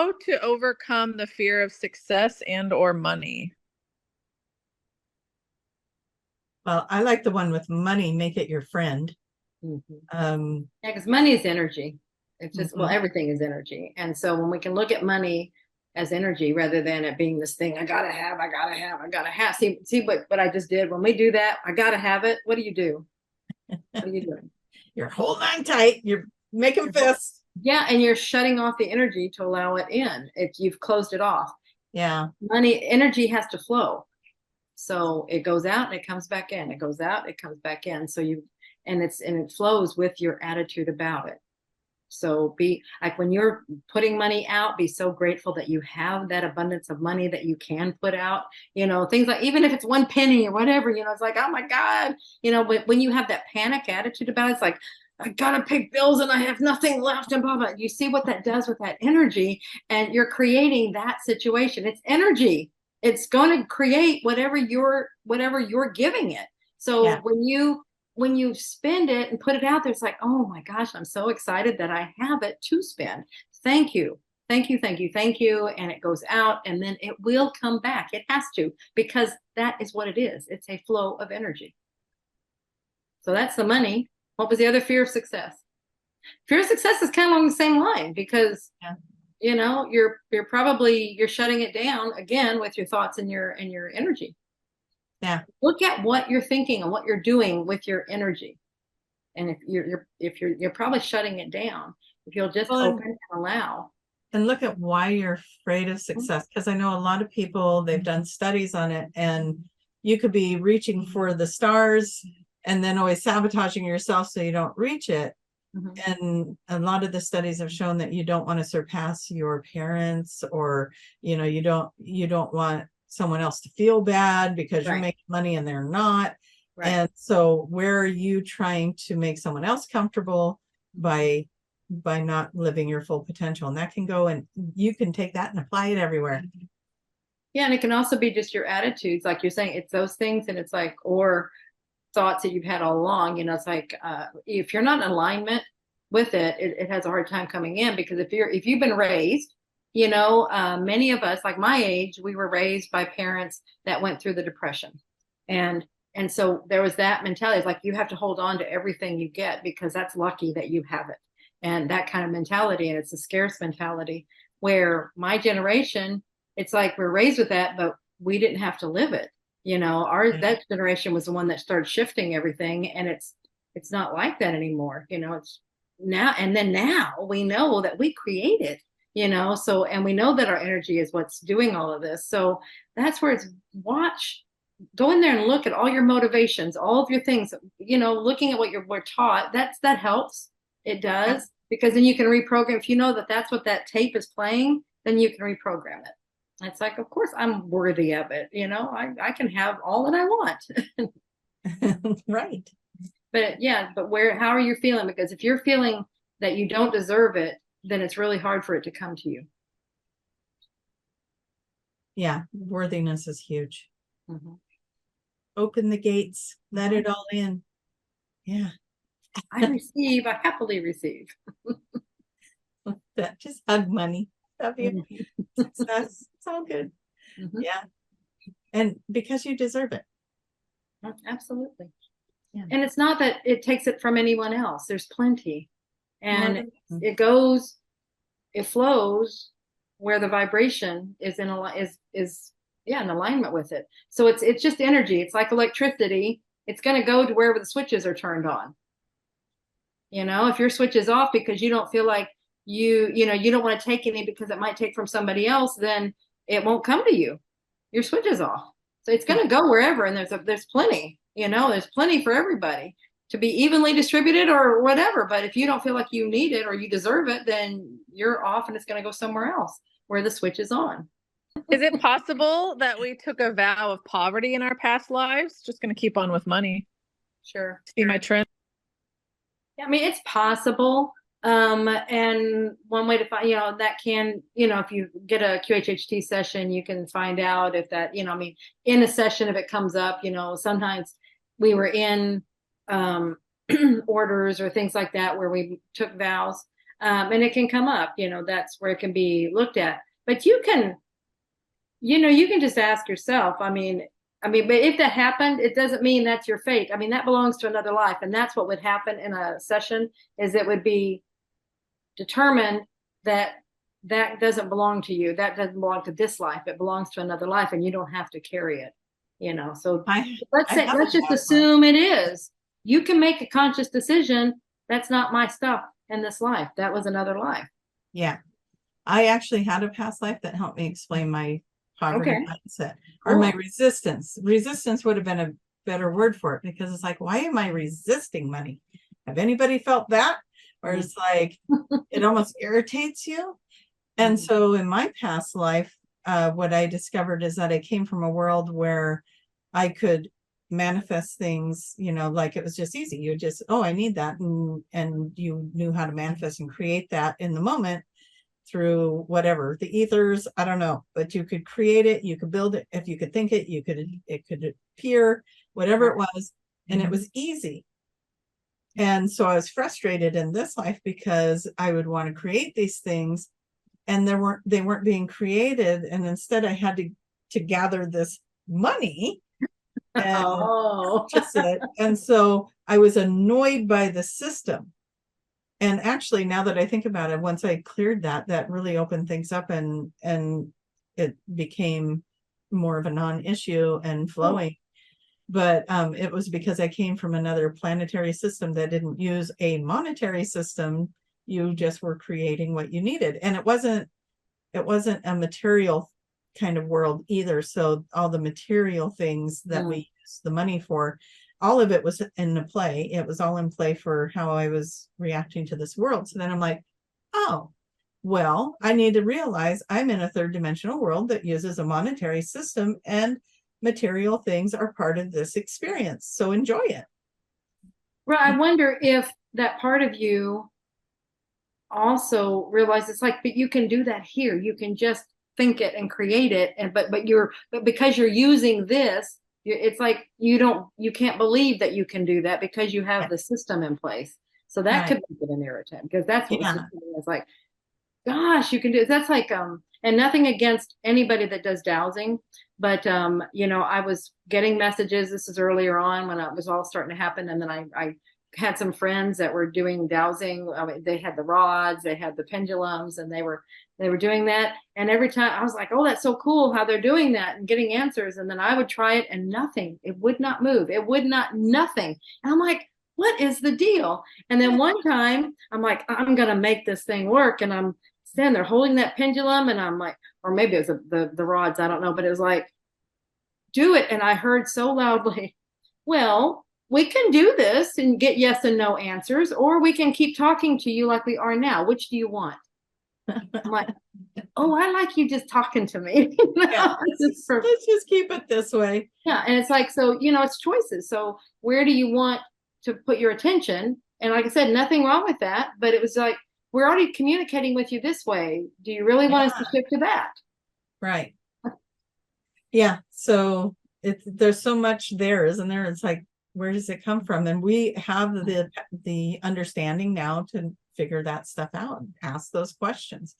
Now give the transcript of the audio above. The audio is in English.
how to overcome the fear of success and or money. Well, I like the one with money, make it your friend. Mhm. Um, Yeah, because money is energy. It's just, well, mhm. everything is energy. And so when we can look at money as energy rather than it being this thing, I gotta have, I gotta have, I gotta have. See what I just did? When we do that, I gotta have it. What do you do? What are you doing? You're holding on tight. You're making fists. Yeah, and you're shutting off the energy to allow it in. If you've closed it off. Yeah. Money, energy has to flow. So it goes out and it comes back in. It goes out, it comes back in. So and it flows with your attitude about it. So be like when you're putting money out, be so grateful that you have that abundance of money that you can put out. Things like, even if it's 1 penny or whatever, it's like, oh my God, but when you have that panic attitude about it, it's like, I gotta pay bills and I have nothing left and blah, blah. You see what that does with that energy, and you're creating that situation. It's energy. It's going to create whatever you're giving it. So Yeah. when you spend it and put it out there, it's like, oh my gosh, I'm so excited that I have it to spend. Thank you. Thank you, thank you, thank you. And it goes out, and then it will come back. It has to, because that is what it is. It's a flow of energy. So that's the money. What was the other? Fear of success. Fear of success is kind of along the same line, because Yeah. you're shutting it down again with your thoughts and your energy. Yeah. Look at what you're thinking and what you're doing with your energy. And if you're probably shutting it down, if you'll just open and allow. And look at why you're afraid of success. Because I know a lot of people, they've done studies on it, and you could be reaching for the stars and then always sabotaging yourself so you don't reach it. Mhm. And a lot of the studies have shown that you don't want to surpass your parents, or you don't want someone else to feel bad because you're Right. making money and they're not. Right. And so where are you trying to make someone else comfortable by not living your full potential? And that can go, and you can take that and apply it everywhere. Yeah, and it can also be just your attitudes, like you're saying. It's those things, and it's like, or thoughts that you've had all along. It's like, if you're not in alignment with it, it has a hard time coming in, because if you've been raised, many of us, like my age, we were raised by parents that went through the Depression, and so there was that mentality. It's like, you have to hold on to everything you get because that's lucky that you have it, and that kind of mentality, and it's a scarce mentality. Where my generation, it's like we're raised with that, but we didn't have to live it. That generation was the one that started shifting everything, and it's not like that anymore. It's now, and then now we know that we create it. So, and we know that our energy is what's doing all of this. So that's where it's go in there and look at all your motivations, all of your things. Looking at what we're taught, that helps. It does, because then you can reprogram. If you know that that's what that tape is playing, then you can reprogram it. It's like, of course I'm worthy of it. I can have all that I want. Right. But yeah, but how are you feeling? Because if you're feeling that you don't deserve it, then it's really hard for it to come to you. Yeah. Worthiness is huge. Mm-hmm. Open the gates, let it all in. Yeah. I happily receive. Just hug money. Love you. Mm-hmm. Success. It's all good. Mm-hmm. Yeah. And because you deserve it. Absolutely. Yeah. And it's not that it takes it from anyone else. There's plenty. And Well, it flows where the vibration is in alignment with it. So it's just energy. It's like electricity. It's going to go to wherever the switches are turned on. If your switch is off because you don't feel like you don't want to take any because it might take from somebody else, then it won't come to you. Your switch is off. So it's going to go wherever, and there's plenty, there's plenty for everybody to be evenly distributed or whatever. But if you don't feel like you need it or you deserve it, then you're off, and it's going to go somewhere else where the switch is on. Is it possible that we took a vow of poverty in our past lives? Just going to keep on with money. Sure. See my trend. Yeah, I mean, it's possible. And one way to find, that can, if you get a QHHT session, you can find out if that, I mean, in a session, if it comes up, sometimes we were in orders or things like that where we took vows. And it can come up, that's where it can be looked at. But you can just ask yourself, but if that happened, it doesn't mean that's your fate. That belongs to another life. And that's what would happen in a session, is it would be determined that that doesn't belong to you. That doesn't belong to this life. It belongs to another life, and you don't have to carry it, So let's just assume it is. You can make a conscious decision. That's not my stuff in this life. That was another life. Yeah. I actually had a past life that helped me explain my poverty mindset, or my resistance. Resistance would have been a better word for it, because it's like, why am I resisting money? Have anybody felt that? Or it's like, it almost irritates you. And so in my past life, what I discovered is that I came from a world where I could manifest things, like it was just easy. You just, oh, I need that. And you knew how to manifest and create that in the moment through whatever, the ethers, I don't know, but you could create it, you could build it. If you could think it, it could appear, whatever it was. And it was easy. And so I was frustrated in this life because I would want to create these things, and they weren't being created. And instead I had to gather this money and purchase it. And so I was annoyed by the system. And actually, now that I think about it, once I cleared that really opened things up, and it became more of a non-issue and flowing. But it was because I came from another planetary system that didn't use a monetary system. You just were creating what you needed. And it wasn't a material kind of world either. So all the material things that we use the money for, all of it was in the play. It was all in play for how I was reacting to this world. So then I'm like, oh, well, I need to realize I'm in a third dimensional world that uses a monetary system, and material things are part of this experience. So enjoy it. Right. I wonder if that part of you also realizes, but you can do that here. You can just think it and create it. But because you're using this, it's like you can't believe that you can do that because you have the system in place. So that could be an irritant, because that's what it's like, gosh, you can do it. That's like, and nothing against anybody that does dowsing, but I was getting messages. This is earlier on when it was all starting to happen. And then I had some friends that were doing dowsing. They had the rods, they had the pendulums, and they were doing that. And every time I was like, oh, that's so cool how they're doing that and getting answers. And then I would try it, and nothing. It would not move. It would not, nothing. And I'm like, what is the deal? And then one time I'm like, I'm going to make this thing work. And I'm standing there holding that pendulum, and I'm like, or maybe it was the rods, I don't know, but it was like, do it. And I heard so loudly, well, we can do this and get yes and no answers, or we can keep talking to you like we are now. Which do you want? I'm like, oh, I like you just talking to me. Yeah, let's just keep it this way. Yeah. And it's like, so, it's choices. So where do you want to put your attention? And like I said, nothing wrong with that, but it was like, we're already communicating with you this way. Do you really want us to shift to that? Right. Yeah. So there's so much there, isn't there? It's like, where does it come from? And we have the understanding now to figure that stuff out, ask those questions.